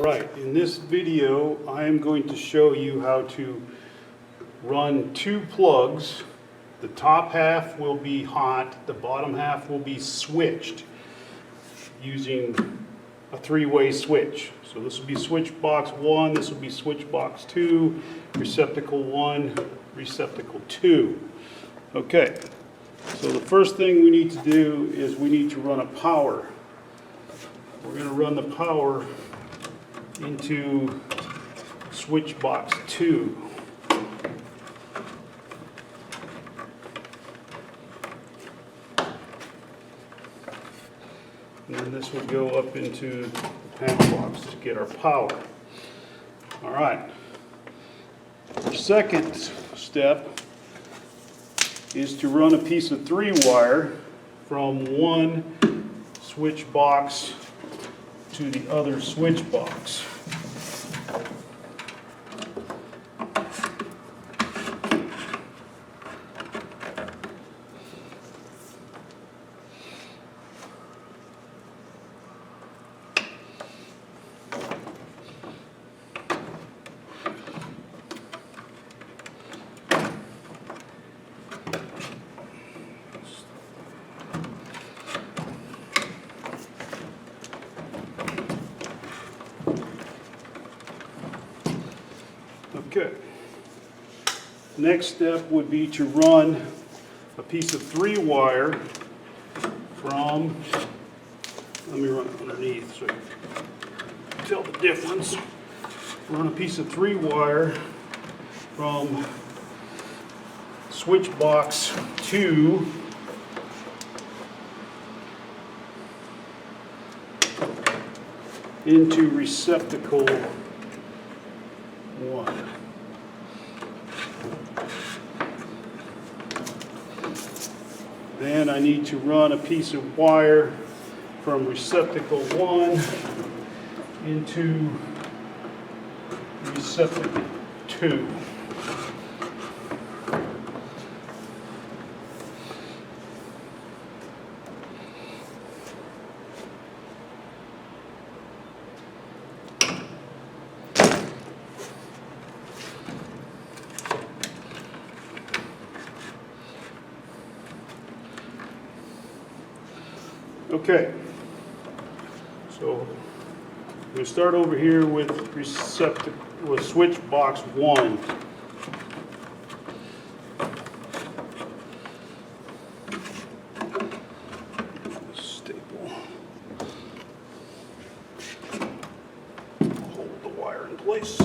Alright, in this video I am going to show you how to run two plugs. The top half will be hot, the bottom half will be switched using a three-way switch. So this will be switch box 1, this will be switch box 2, receptacle 1, receptacle 2. Okay, so the first thing we need to do is we need to run a power. We're going to run the power into switch box 2. And then this will go up into the panel box to get our power. All right. The second step is to run a piece of 3-wire from one switch box to the other switch box. Okay. Next step would be to run a piece of 3-wire from, let me run it underneath so you can tell the difference. Run a piece of 3-wire from switch box 2 into receptacle 1. Then I need to run a piece of wire from receptacle 1 into receptacle 2. Okay, so we start over here with switch box 1. Staple. Hold the wire in place.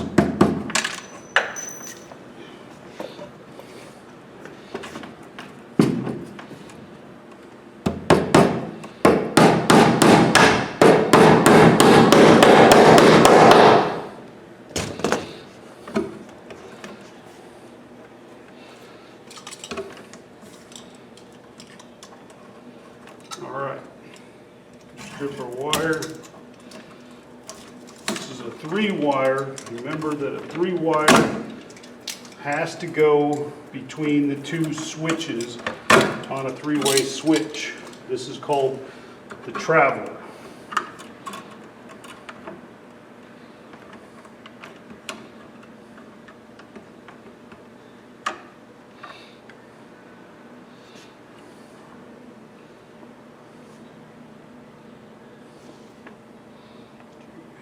Alright, strip our wire. This is a 3-wire. Remember that a 3-wire has to go between the two switches on a 3-way switch. This is called the traveler.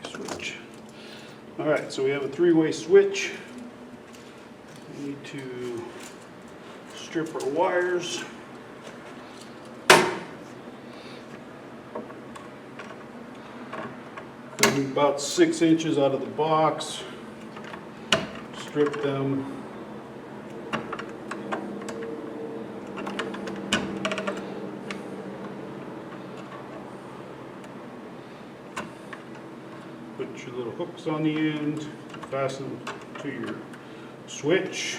Switch. All right, so we have a 3-way switch. We need to strip our wires. Come about 6 inches out of the box. Strip them. Put your little hooks on the end, fasten to your switch.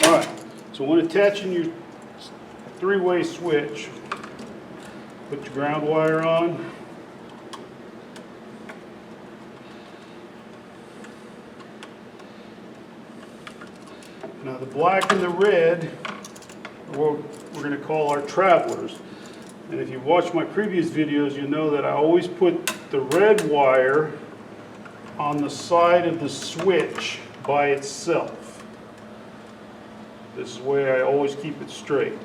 Alright, so when attaching your 3-way switch, put your ground wire on. Now the black and the red are what we're going to call our travelers. And if you watch my previous videos, you know that I always put the red wire on the side of the switch by itself. This is the way I always keep it straight.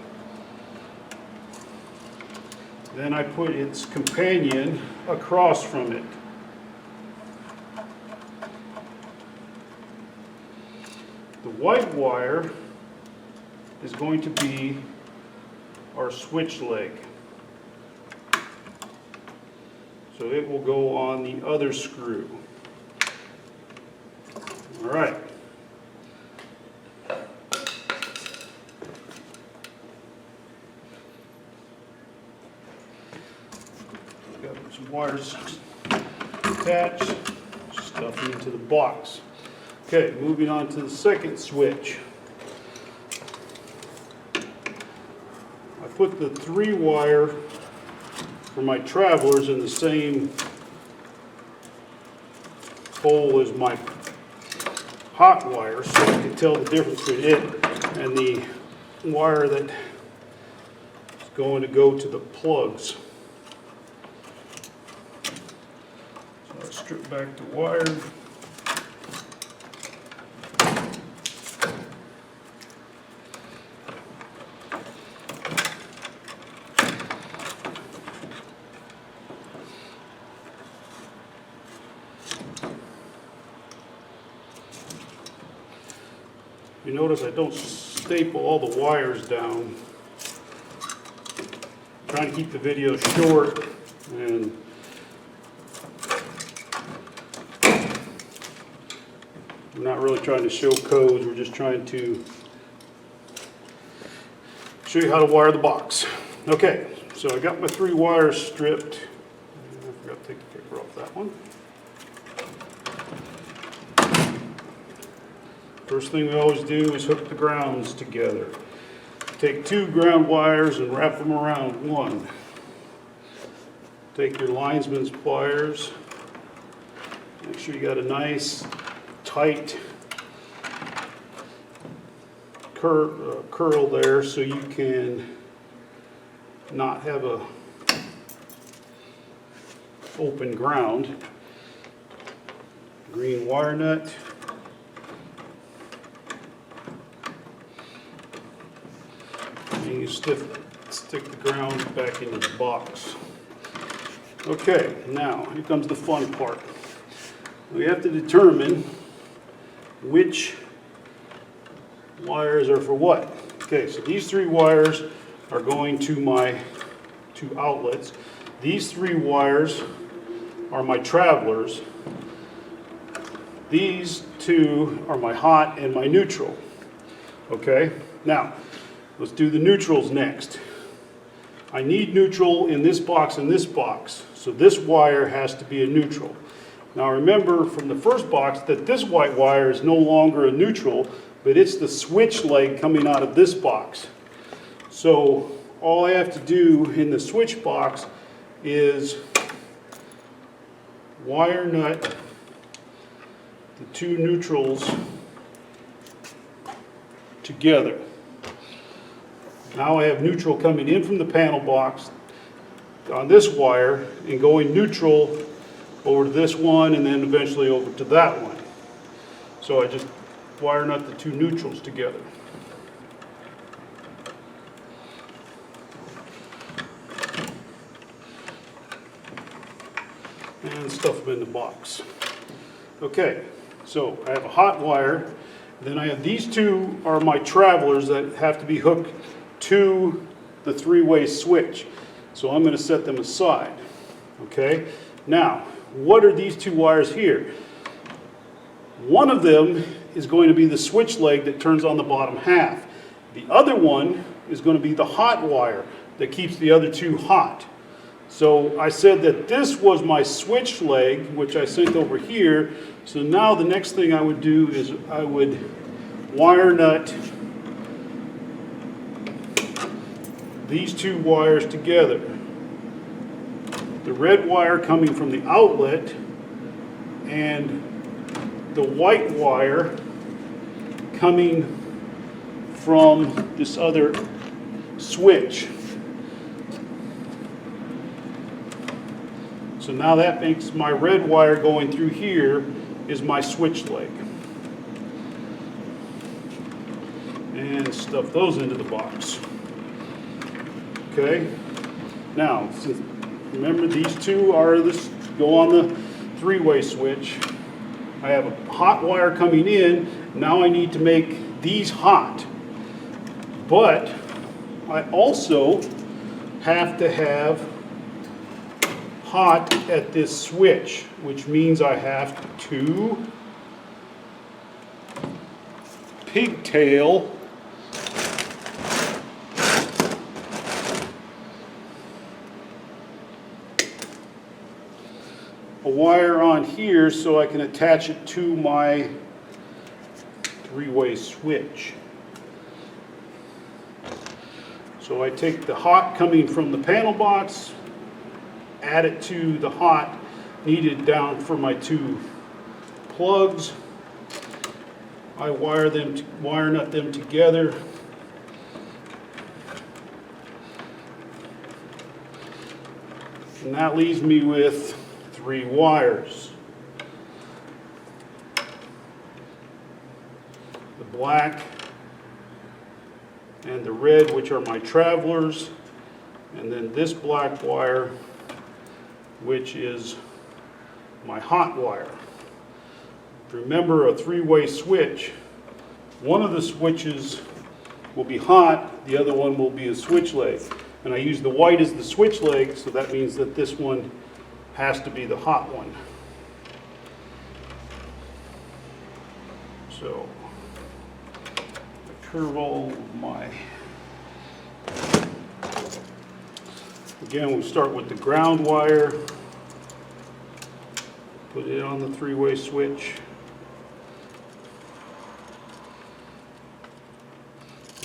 Then I put its companion across from it. The white wire is going to be our switch leg. So it will go on the other screw. All right. Got some wires attached, stuff into the box. Okay, moving on to the second switch. I put the 3-wire for my travelers in the same hole as my hot wire, so I can tell the difference between it and the wire that is going to go to the plugs. So I strip back the wire. You notice I don't staple all the wires down. I'm trying to keep the video short, and we're not really trying to show codes, we're just trying to show you how to wire the box. Okay, so I got my 3 wires stripped. I forgot to take the paper off that one. First thing we always do is hook the grounds together. Take 2 ground wires and wrap them around one. Take your linesman's pliers. Make sure you got a nice, tight curl there so you can not have a open ground. Green wire nut. And you stick the ground back into the box. Okay, now here comes the fun part. We have to determine which wires are for what. Okay, so these 3 wires are going to my 2 outlets. These 3 wires are my travelers. These 2 are my hot and my neutral. Okay, now let's do the neutrals next. I need neutral in this box and this box, so this wire has to be a neutral. Now remember from the first box that this white wire is no longer a neutral, but it's the switch leg coming out of this box. So all I have to do in the switch box is wire nut the 2 neutrals together. Now I have neutral coming in from the panel box on this wire and going neutral over to this one and then eventually over to that one. So I just wire nut the 2 neutrals together. And stuff them in the box. Okay, so I have a hot wire. Then I have these 2 are my travelers that have to be hooked to the 3-way switch. So I'm going to set them aside. Okay, now what are these 2 wires here? One of them is going to be the switch leg that turns on the bottom half. The other one is going to be the hot wire that keeps the other 2 hot. So I said that this was my switch leg, which I sent over here. So now the next thing I would do is I would wire nut these 2 wires together. The red wire coming from the outlet and the white wire coming from this other switch. So now that makes my red wire going through here is my switch leg. And stuff those into the box. Okay. Now, remember these two are this go on the three-way switch. I have a hot wire coming in. Now I need to make these hot. But I also have to have hot at this switch, which means I have to pigtail a wire on here so I can attach it to my three-way switch. So I take the hot coming from the panel box, add it to the hot needed down for my two plugs. I wire nut them together. And that leaves me with 3 wires. The black and the red, which are my travelers, and then this black wire, which is my hot wire. Remember, a three-way switch, one of the switches will be hot, the other one will be a switch leg. And I use the white as the switch leg, so that means that this one has to be the hot one. So I curve all of my, again we'll start with the ground wire, put it on the three-way switch.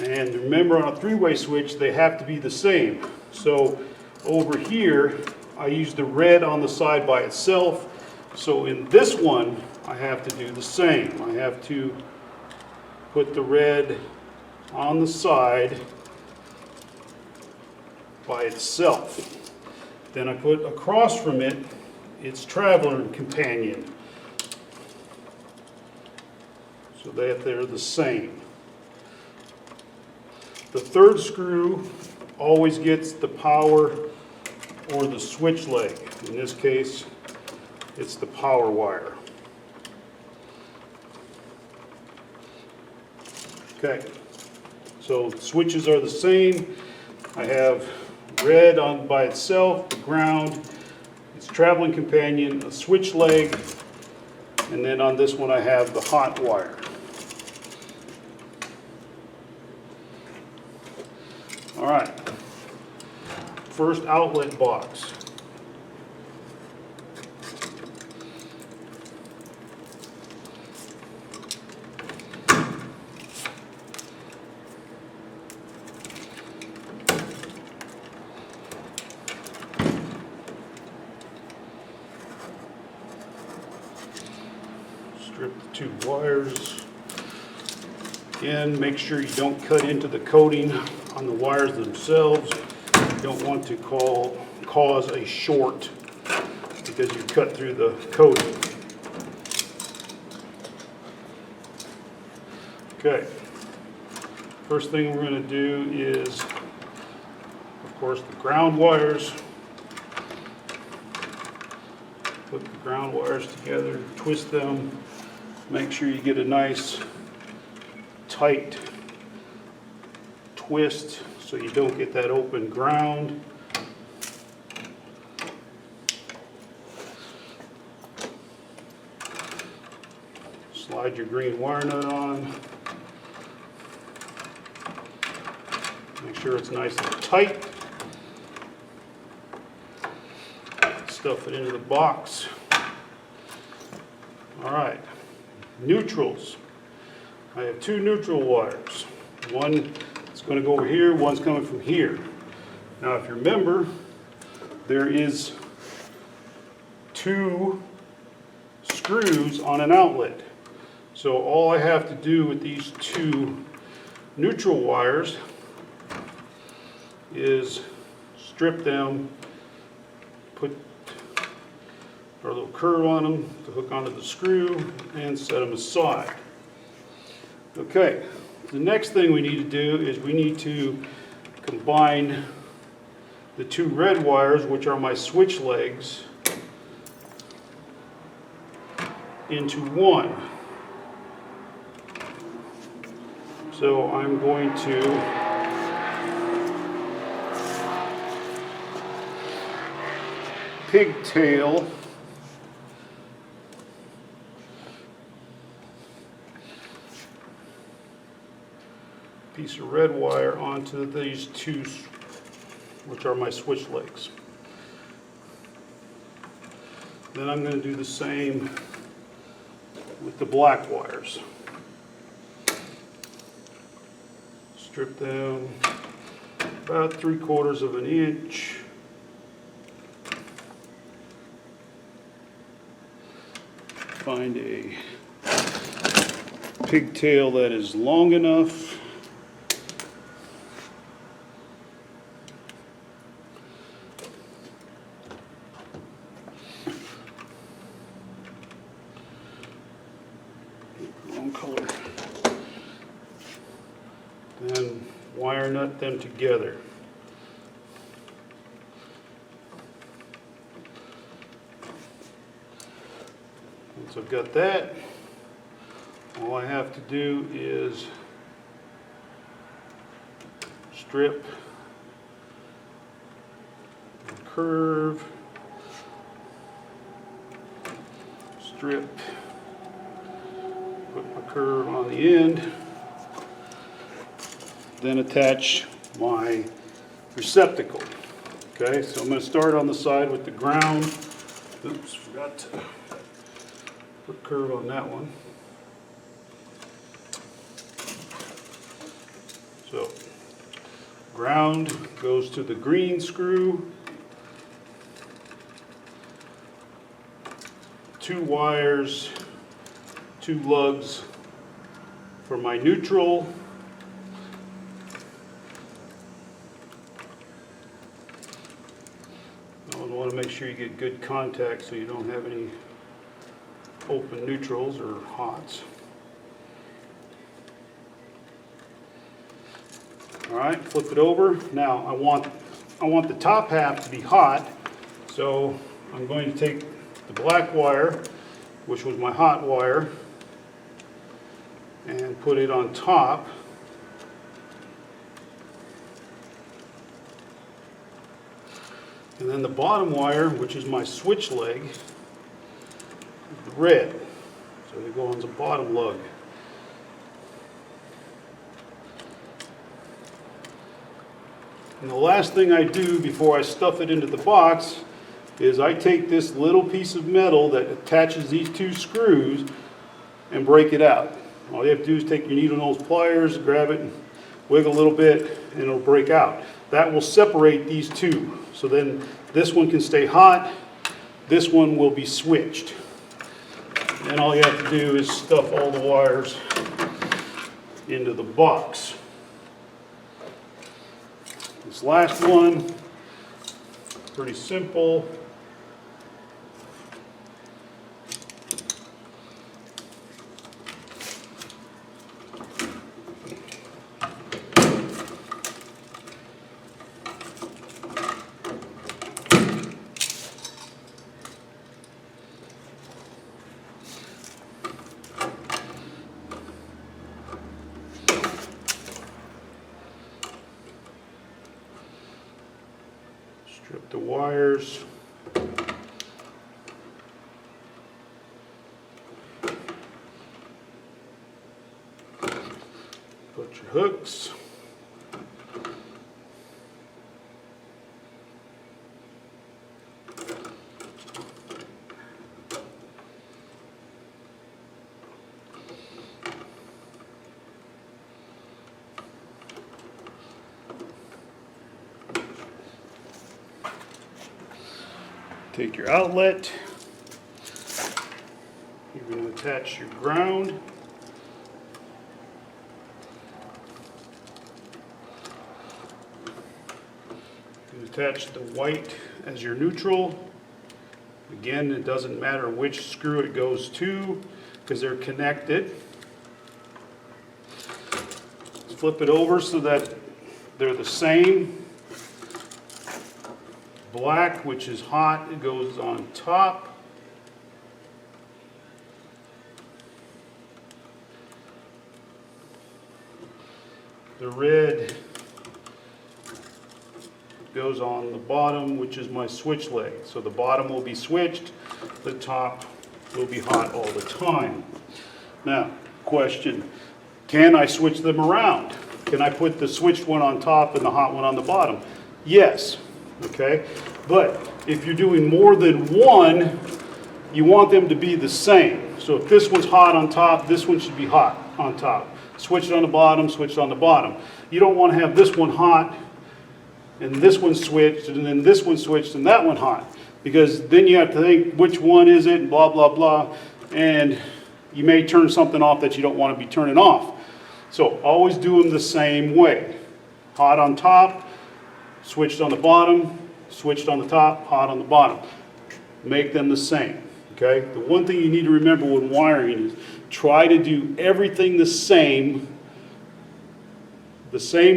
And remember, on a three-way switch, they have to be the same. So over here, I use the red on the side by itself. So in this one, I have to do the same. I have to put the red on the side by itself. Then I put across from it its traveler and companion, so that they're the same. The third screw always gets the power or the switch leg. In this case, it's the power wire. Okay, so switches are the same. I have red on by itself, the ground, its traveling companion, a switch leg, and then on this one I have the hot wire. All right, first outlet box. Strip the 2 wires. Again, make sure you don't cut into the coating on the wires themselves. You don't want to cause a short because you cut through the coating. Okay, first thing we're going to do is, of course, the ground wires. Put the ground wires together, twist them, make sure you get a nice tight twist so you don't get that open ground. Slide your green wire nut on. Make sure it's nice and tight. Stuff it into the box. All right, neutrals. I have 2 neutral wires. One is going to go over here, one's coming from here. Now if you remember, there is 2 screws on an outlet. So all I have to do with these 2 neutral wires is strip them, put our little curve on them to hook onto the screw, and set them aside. Okay, the next thing we need to do is we need to combine the two red wires, which are my switch legs, into one. So I'm going to pigtail piece of red wire onto these two, which are my switch legs. Then I'm going to do the same with the black wires. Strip them about 3/4 of an inch. Find a pigtail that is long enough. Wrong color. Then wire nut them together. Once I've got that, all I have to do is strip and curve, strip, put my curve on the end, then attach my receptacle. Okay, so I'm going to start on the side with the ground. Oops, forgot to put curve on that one. So, ground goes to the green screw. 2 wires, 2 lugs for my neutral. You want to make sure you get good contact so you don't have any open neutrals or hots. All right, flip it over. Now I want the top half to be hot, so I'm going to take the black wire, which was my hot wire, and put it on top. And then the bottom wire, which is my switch leg, the red. So they go on the bottom lug. And the last thing I do before I stuff it into the box is I take this little piece of metal that attaches these 2 screws and break it out. All you have to do is take your needle nose pliers, grab it, and wiggle a little bit, and it'll break out. That will separate these 2. So then this one can stay hot, this one will be switched. And all you have to do is stuff all the wires into the box. This last one, pretty simple. Strip the wires. Put your hooks. Take your outlet, you're going to attach your ground, attach the white as your neutral. Again, it doesn't matter which screw it goes to because they're connected. Flip it over so that they're the same. Black, which is hot, it goes on top. The red goes on the bottom, which is my switch leg. So the bottom will be switched, the top will be hot all the time. Now, question, can I switch them around? Can I put the switched one on top and the hot one on the bottom? Yes, okay? But if you're doing more than one, you want them to be the same. So if this one's hot on top, this one should be hot on top. Switch it on the bottom, switch it on the bottom. You don't want to have this one hot and this one switched and then this one switched and that one hot, because then you have to think which one is it and blah, blah, blah, and you may turn something off that you don't want to be turning off. So always do them the same way. Hot on top, switched on the bottom, switched on the top, hot on the bottom. Make them the same, okay? The one thing you need to remember when wiring is try to do everything the same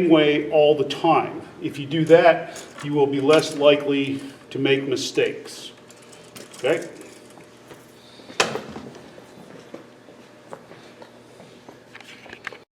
way all the time. If you do that, you will be less likely to make mistakes, okay?